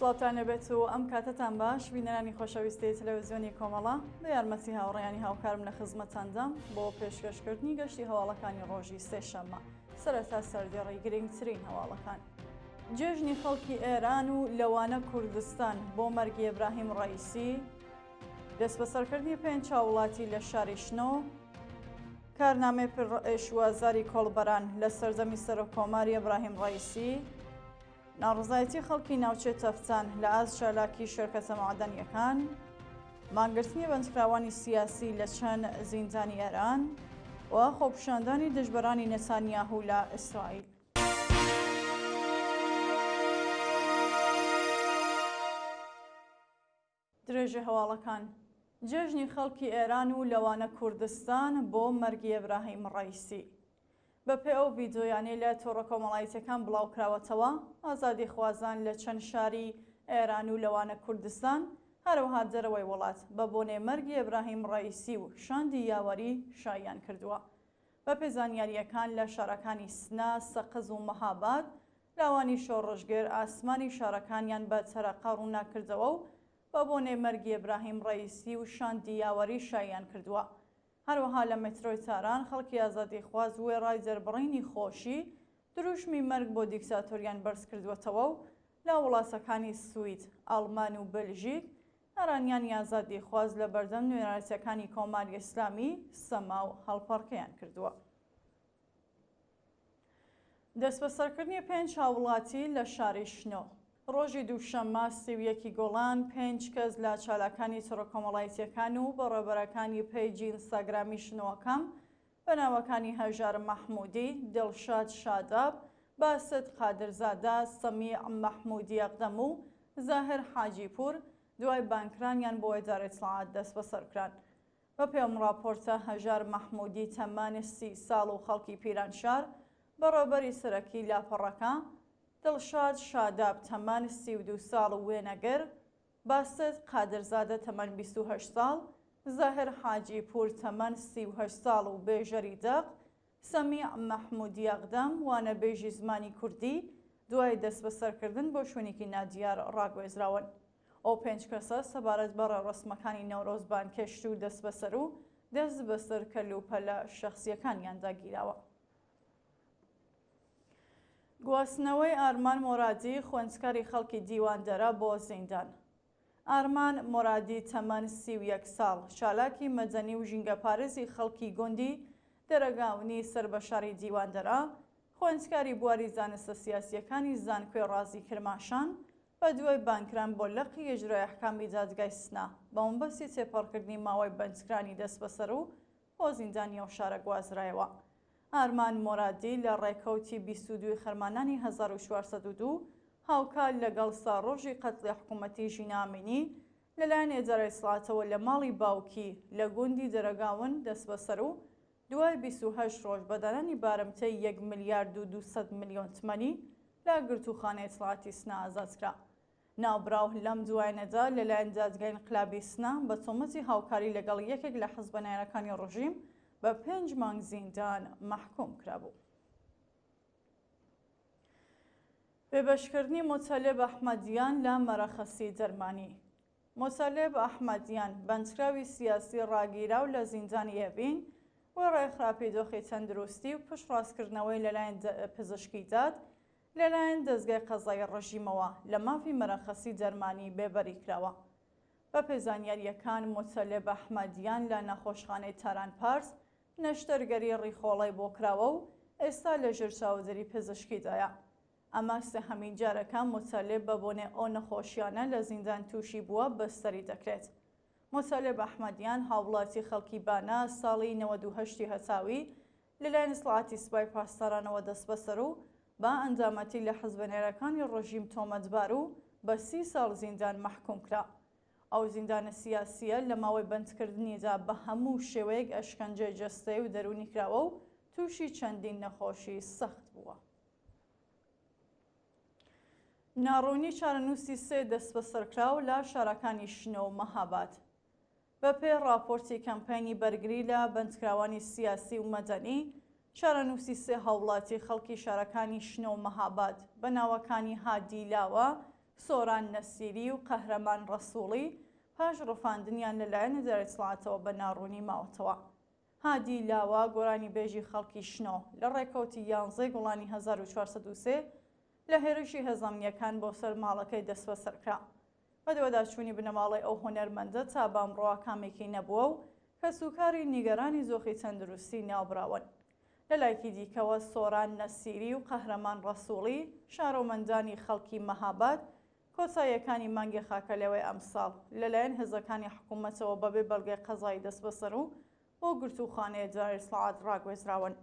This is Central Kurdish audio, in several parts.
سڵاتان لەبێت و ئەم کاتتان باش بینەرانی خۆشەویستی تەلەڤیزیۆنی کۆمەڵە بە یارمەتی هاوڕێیانی هاوکارم لە خزمەتاندام بۆ پێشکەشکردنی گەشتی هەواڵەکانی ڕۆژی سێشەممە سەرەتا سەردێڕی گرنگترین هەواڵەکان. جێژنی خەڵکی ئێران و لەوانە کوردستان بۆ مەرگی ئیبراهیم ڕەئیسی، دەست بەسەرکردنی 5 چاوڵاتی لە شاری شنۆ، کارنامەی پڕئێشوازاری کۆڵبەران لە سەردەمی سەرۆکۆماری ئیبراهیم ڕەئیسی، ناڕزایەتی خەڵکی ناوچێ تەفتان لە ئاز چالاکی شەرکەتە معدەنیەکان، مانگرتنی بەندکراوانی سیاسی لە چەند زیندانی ئێران و خۆپیشاندانی دژبەرانی نەتانیاهو لە ئیسرائیل. درێژە هەواڵەکان. جێژنی خەڵکی ئێران و لەوانە کوردستان بۆ مەرگی ئیبراهیم ڕەئیسی. بەپێ ئەو ڤیدۆیانەی لە تۆڕە کۆمەڵایەتیەکان بڵاوکراوەتەوە، ئازادی خوازان لە چەند شاری ئێران و لەوانە کوردستان هەروەها دەرەوەی وڵات بە بۆنێ مەرگی ئیبراهیم ڕەئیسی و شاندی یاوەری شایان کردووە. بەپێ زانیاریەکان لە شارەکانی سنا، سەقز و مەهاباد، لاوانی شۆڕژگەر ئاسمانی شارەکانیان بە تەرەقە ڕووناکردەوە و بە بۆنێ مەرگی ئیبراهیم ڕەئیسی و شاندی یاوەری شایان کردووە. هەروەها لە مێترۆی تاران خەڵکی ئازادی خواز وێڕای دەربڕینی خۆشی دروشمی مەرگ بۆ دیکتاتۆریان بەرز کردوێتەوە و لە وڵاتەکانی سوید، ئەڵمان و بەلژیک ئەرانیانی ئازادی خواز لە بەردەم نوێنەرەتیەکانی کۆماری ئیسلامی سەما و هەڵپەڕکەیان کردووە. دەست بەسەرکردنی 5 چاوڵاتی لە شاری شنۆ. ڕۆژی دووشەممە 31 گۆڵان 5 کەس لە چالاکانی تۆڕە کۆمەڵایەتیەکان و بەڕێوەبەرەکانی پەیجی ئینستاگرامی شنۆوەکەم بە ناوەکانی هەژار مەحموودی، دڵشاد شاداب، باسط قادرزادە، سەمیع مەحموودی ئەقدەم و زاهر حاجیپور دوای بانکرانیان بۆ ئێدارە ئیتلاعات دەست بەسەرکران. بەپێ ئەم راپۆرتە هەژار مەحموودی تەمەنی 30 ساڵ و خەڵکی پیرانشار بەڕێوەبەری سەرەکی لاپەڕەکە، دڵشاد شاداب تەمەن 32 ساڵ و وێنەگر، باسط قادرزادە تەمەن 28 ساڵ، زاهر حاجیپور تەمەن 38 ساڵ و بێژەری دەق، سەمیع مەحموودی ئەقدەم وانەبێژی زمانی کوردی دوای دەست بەسەرکردن بۆ شوێنێکی نادیار ڕاگوێزراون. ئەو 5 کەسە سەبارەت بە ڕێڕەسمەکانی نەورۆزبان کەشت و دەست بەسەر و دەست بەسەر کەلوپەلە شەخسیەکانیان داگیراوە. گواستنەوەی ئارمان مۆرادی خوێندکاری خەڵکی دیواندەرە بۆ زیندان. ئارمان مۆرادی تەمەن 31 ساڵ، چالاکی مەدەنی و ژینگەپارێزی خەڵکی گوندی دەرەگاونی سەربەشاری دیواندەرە، خوێندکاری بواری زانستە سیاسیەکانی زانکوێ ڕازی کرماشان بە دوای بانکران بۆ لەقی ئیجرای ئەحکامی دادگای سنا بە مەبەستی تێپەڕکردنی ماوەی بەندکرانی دەست بەسەر و بۆ زیندانی ئەو شارە گوازرایەوە. ئارمان مۆرادی لە ڕێکەوتی 22 خەرمانانی 1402 هاوکار لەگەڵ ساڕۆژی قەتڵی حکوومەتی ژینا ئامینی لەلایەن ئێدارە ئیسڵاتەوە لە ماڵی باوکی لە گوندی دەرەگاون دەست بەسەر و دوای 28 ڕۆژ بەدانانی بارمتەی 1 ملیارد و 200 میلیۆن تمەنی لە گرتوخانەی ئیتڵاعاتی سنا ئازادکرا. ناوبراو لەم دوایەنەدا لەلایەن دادگای ئینقلابی سنا بە تۆمەتی هاوکاری لەگەڵ یەکێک لە حزبە نایەنەکانی ڕژیم بە 5 مانگ زیندان مەحکوم کرابوو. بێبەشکردنی مۆتەلێب ئەحمەدیان لە مەرەخەسی دەرمانی. مۆتەلێب ئەحمەدیان بەندکراوی سیاسی ڕاگیراو لە زیندانی ئێڤین و ڕێکخراپی دۆخی تەندروستی و پشتڕاستکردنەوەی لەلایەن پزیشکی داد لەلایەن دەستگای قەزای ڕژیمەوە لە مافی مەرەخەسی دەرمانی بێبەری کراوە. بە پێزانیاریەکان مۆتەلێب ئەحمەدیان لە نەخۆشخانەی تاران پارس نەشتەرگەری ڕیخۆڵی بۆ کراوە و ئێستا لە ژێر چاودێری پزیشکیدایە. ئەمە سێهەمین جارەکە مۆتەلێب بە بۆنێ ئەو نەخۆشیانە لە زیندان تووشی بووە بەستەری دەکرێت. مۆتەلێب ئەحمەدیان هاوڵاتی خەڵکی بانە ساڵی 98 هەتاوی لەلایەن ئیسڵاعاتی سوپای پاسدارانەوە دەست بەسەر و با ئەندامەتی لە حزبەنێرەکانی ڕژیم تۆمەتبار و بە 30 ساڵ زیندان مەحکوم کرا. ئەو زیندانە سیاسیە لە ماوەی بەندکردنیدا بە هەموو شێوەیەک ئەشکەنجەی جەستەیی و دەرونی کراوە و تووشی چەندین نەخۆشی سەخت بووە. ناڕوونی چارەنووسی 3 دەست بەسەرکراو لە شارەکانی شنۆ و مەهاباد. بەپێ راپۆرتی کەمپەینی بەرگری لە بەندکراوانی سیاسی و مەدەنی، چارەنووسی 3 هاوڵاتی خەڵکی شارەکانی شنۆ و مەهاباد بە ناوەکانی هادی لاوە، سۆران نەسیری و قەهرەمان ڕەسووڵی پاش ڕووفاندنیان لەلایەن دەرەجسڵاتەوە بە ناڕوونی ماوەتەوە. هادی لاوە گۆرانی بێژی خەڵکی شنۆ لە ڕێکەوتی 11 گوڵانی 1403 لە هێرشی هەزەمنیەکان بۆ سەر ماڵەکەی دەست بەسەرکرا. بەدوەداچوونی بنەماڵی ئەو هونەرمەندە تا بامڕۆوە کامێکی نەبووە و کە سوکاری نیگەرانی زۆخی تەندروستی ناوبراون. لە لایەکی دیکەوە سۆران نەسیری و قەهرەمان ڕەسووڵی شارۆمەندانی خەڵکی مەهاباد کۆچاییەکانی مانگی خاکەلەوەی ئەمساڵ لەلایەن هێزەکانی حکوومەتەوە بەبێ بەڵگەی قەزای دەست بەسەر و بۆ گرتوخانەیە دارێسڵات ڕاگوێزراون.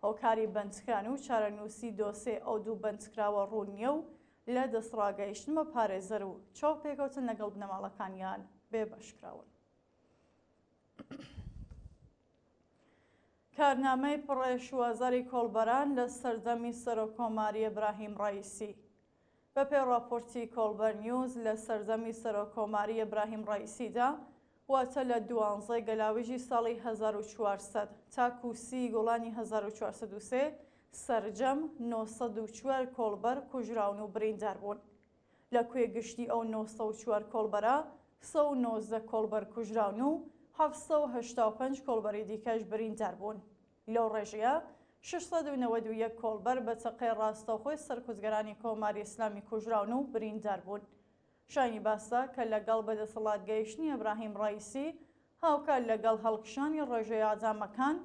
هۆکاری بەندکران و چارەنووسی دۆسێ ئەو دوو بەندکراوە ڕوو نییە و لە دەستڕاگەیشتن بە پارێزەر و چاو پێکەوتن لەگەڵ بنەماڵەکانیان بێبەشکراون. کارنامەی پڕێشوازاری کۆڵبەران لە سەردەمی سەرۆکۆماری ئیبراهیم ڕائیسی. بەپێی راپۆرتی کۆڵبەر نیوز لە سەردەمی سەرۆکۆماری ئیبراهیم ڕائیسیدا واتە لە 12 گەلاویژی ساڵی 1400 تا کوسی گوڵانی 1403 سەرجەم 904 کۆڵبەر کوژراون و بریندار بوون. لە کوێگشتی ئەو 904 کۆڵبەرە 119 کۆڵبەر کوژراون و 785 کۆڵبەری دیکەش بریندار بوون. لەو ڕێژەیە 691 کۆڵبەر بە چەقەی ڕاستەوخۆی سەرکوزگەرانی کۆماری ئیسلامی کوژراون و بریندار بوون. شانی باسا کە لەگەڵ بەدەسەڵات گەیشتنی ئیبراهیم ڕائیسی هاوکات لەگەڵ هەڵکشانی ڕێژەی ئاجامەکان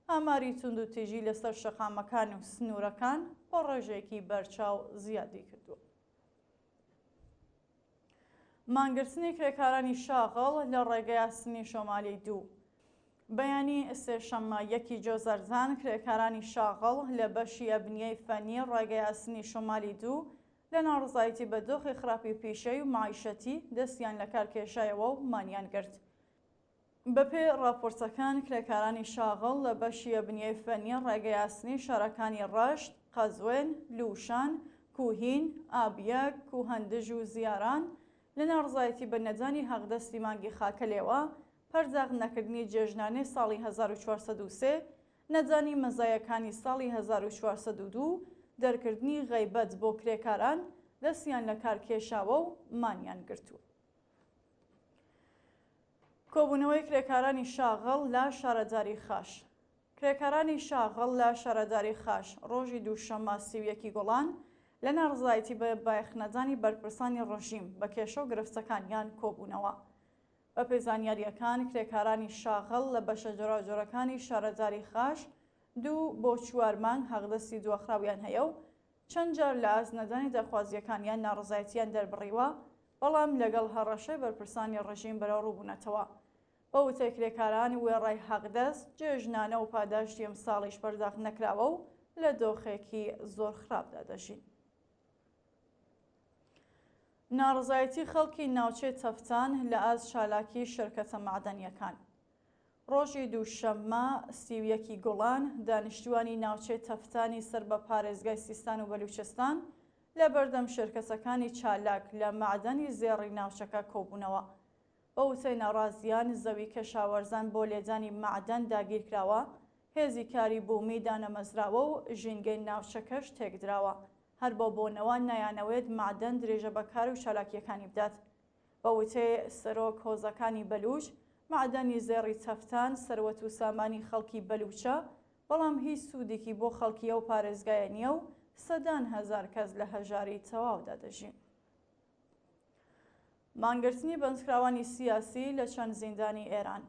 ئاماری توند و تیژی لەسەر شەقامەکان و سنوورەکان بۆ ڕێژەیەکی بەرچاو زیادی کردووە. مانگرتنی کرێکارانی شاغڵ لە ڕێگەی ئاسنی شۆمالی 2. بەیانی سێشەممە 1 جۆزەرزان کرێکارانی شاغڵ لە بەشی ئەبنیەی فەنی ڕێگەی ئاسنی شۆمالی 2 لە ناڕزایەتی بە دۆخی خراپی پیشەی و معیشەتی دەستیان لە کارکێشایەوە و مانیان کرد. بەپێی راپۆرتەکان کرێکارانی شاغڵ لە بەشی ئەبنیەی فەنی ڕێگەی ئاسنی شارەکانی ڕەشت، قەزوێن، لووشان، کوهین، ئابیەک، کوهەندژ و زیاران لە ناڕزایەتی بە نەدانی هەغدەستی مانگی خاکەلێوە پەرداغ نەکردنی جێژنانەی ساڵی 1403 نەدانی مەزایەکانی ساڵی 1402 دەرکردنی غەیبەت بۆ کرێکاران دەستیان لە کارکێشاوە و مانیان گرتووە. کۆبوونەوەی کرێکارانی شاغڵ لە شارەداری خاش. کرێکارانی شاغڵ لە شارەداری خاش ڕۆژی دووشەممە 31 گوڵان لە ناڕزایەتی بە بایەخنەدانی بەرپرسانی ڕژیم بە کێشە و گرفتەکانیان کۆبوونەوە. بە پێزانیاریەکان کرێکارانی شاغڵ لە بەشە جۆراجۆرەکانی شارەداری خاش 2 بۆ 4 مانگ هەغدەستی دۆخراویان هەیە و چەند جار لە ئازنەدانی دەرخوازیەکانیان ناڕزایەتیان دەربڕیوە، بەڵام لەگەڵ هەڕەشەی بەرپرسانی ڕژیم بەرەو ڕووبوونەتەوە. بە وتەی کرێکارانی وێڕای هەغدەست جێژنانە و پاداشتی ئەم ساڵیش بەرداخ نەکراوە و لە دۆخێکی زۆر خراپدا دەژین. ناڕزایەتی خەڵکی ناوچەی تەفتان لە ئاز شالاکی شەرکەتە معدەنیەکان. ڕۆژی دووشەممە 31 گوڵان دانیشتوانی ناوچەی تەفتانی سەر بە پارێزگای سیستان و بەلوچستان لە بەردەم شرکەتەکانی چالاک لە معدەنی زێڕی ناوچەکە کۆبوونەوە. بە وتەی ناڕازیان زەوی کەشاوەرزان بۆ لێدانی معدەن داگیرکراوە، هێزی کاری بوومی دانەمەزراوە و ژینگەی ناوچەکەش تێکدراوە، هەر بۆ بۆنەوە نایانەوێت معدەن درێژە بەکار و چالاکیەکانی بدات. بە وتەی سەرۆک هۆزەکانی بەلوچ معدەنی زێڕی تەفتان سەروەت و سامانی خەڵکی بەلوچە، بەڵام هیچ سوودێکی بۆ خەڵکیە و پارێزگایە نییە و سەدان هەزار کەس لە هەژاری تەواودا دەژین. مانگرتنی بەندکراوانی سیاسی لە چەند زیندانی ئێران.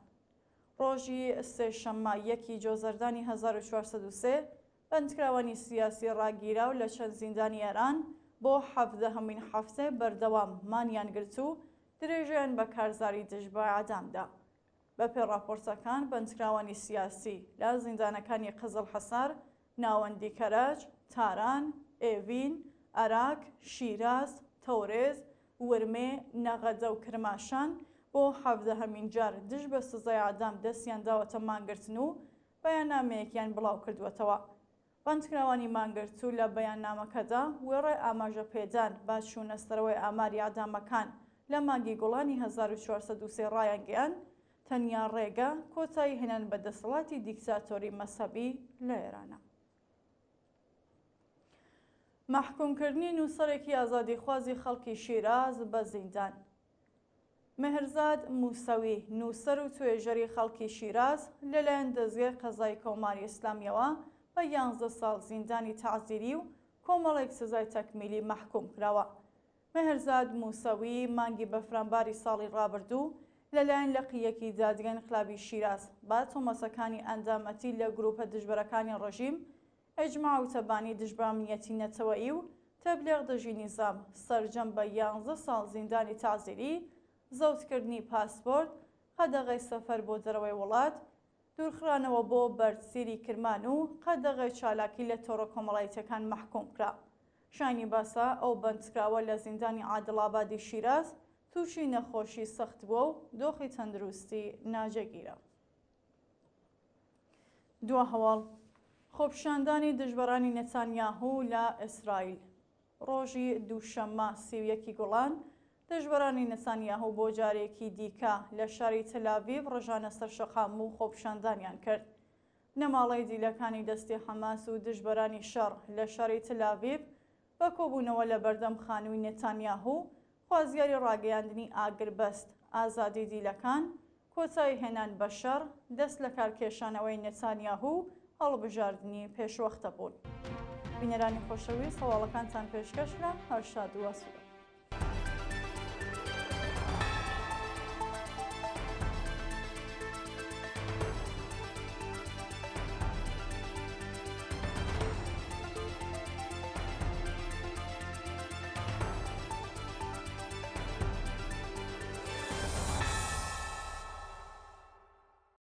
ڕۆژی سێشەممە 1 جۆزەردانی 1403 بەندکراوانی سیاسی ڕاگیراو لە چەند زیندانی ئێران بۆ 17 هەفتە بەردەوام مانیان گرت و درێژیان بە کارزاری دژ بە ئەعدامدا. بەپێی راپۆرتەکان بەندکراوانی سیاسی لە زیندانەکانی قزڵ حەسار، ناوەندی کەرەج، تاران، ئێڤین، عێراق، شیراز، تەورێز، ورمێ، نەغەدە و کرماشان بۆ 17 جار دژ بە سزای ئەعدام دەستیان داوەتە مانگرتن و بەیاننامەیەکیان بڵاو کردووەتەوە. بەندکراوانی مانگرتوو لە بەیاننامەکەدا وێڕای ئاماژە پێدان با چوونەسەرەوەی ئاماری ئەعدامەکان لە مانگی گوڵانی 1403 ڕایانگەیان تەنیا ڕێگە کۆتایی هێنان بە دەسەڵاتی دیکتاتۆری مەسەبی لە ئێرانە. محکومکردنی نووسەرێکی ئازادیخوازی خەڵکی شیراز بە زیندان. مەهرزاد موسەوی نووسەر و توێژەری خەڵکی شیراز لەلایەن دەزگای قەزای کۆماری ئیسلامیەوە بە 11 ساڵ زیندانی تەعزیری و کۆمەڵێک سزای تەکمیلی محکوم کراوە. مەهرزاد موسەوی مانگی بەفرامباری ساڵی ڕابردوو لەلایەن لەقیەکی دادگای انقلابی شیراز با تۆمەسەکانی ئەندامەتی لە گروپە دژبەرەکانی ڕژیم، ئەجماع و تەبانی دژبرامنیەتی نەتەوەیی و تەبلیغ دژی نیزام سەرجەم بە 11 ساڵ زیندانی تەعزیری، زەوتکردنی پاسپۆرت، قەدەغەی سەفەر بۆ دەرەوەی وڵات، دوورخرانەوە بۆ بەرزسیری کرمان و قەدەغەی چالاکی لە تۆڕە کۆمەڵایەتیەکان محکوم کرا. شانی باسا ئەو بەندکراوە لە زیندانی عادڵابادی شیراز تووشی نەخۆشی سەخت بووە و دۆخی تەندروستی ناجێگیرە. دووە هەواڵ خۆپیشاندانی دژبەرانی نێتانیاهوو لە ئیسرائیل. ڕۆژی دووشەممە 31 گوڵان دژبەرانی نێتانیاهوو بۆ جارێکی دیکە لە شاری تەلاڤیڤ ڕژانە سەرشەقام و خۆپیشاندانیان کرد. نەماڵەی دیلەکانی دەستی حەماس و دژبەرانی شەڕ لە شاری تەلاڤیڤ بە کۆبوونەوە لە بەردەم خانووی نێتانیاهوو خوازیاری ڕاگەیاندنی ئاگربەست، ئازادی دیلەکان، کۆتایی هێنان بە شەڕ، دەست لە کارکێشانەوەی نێتانیاهوو هەڵبژاردننی پێشوەختە بوون. بینەرانی خۆشەویست هەواڵەکانتان پێشکەش لە هەرشاد و وەسوود.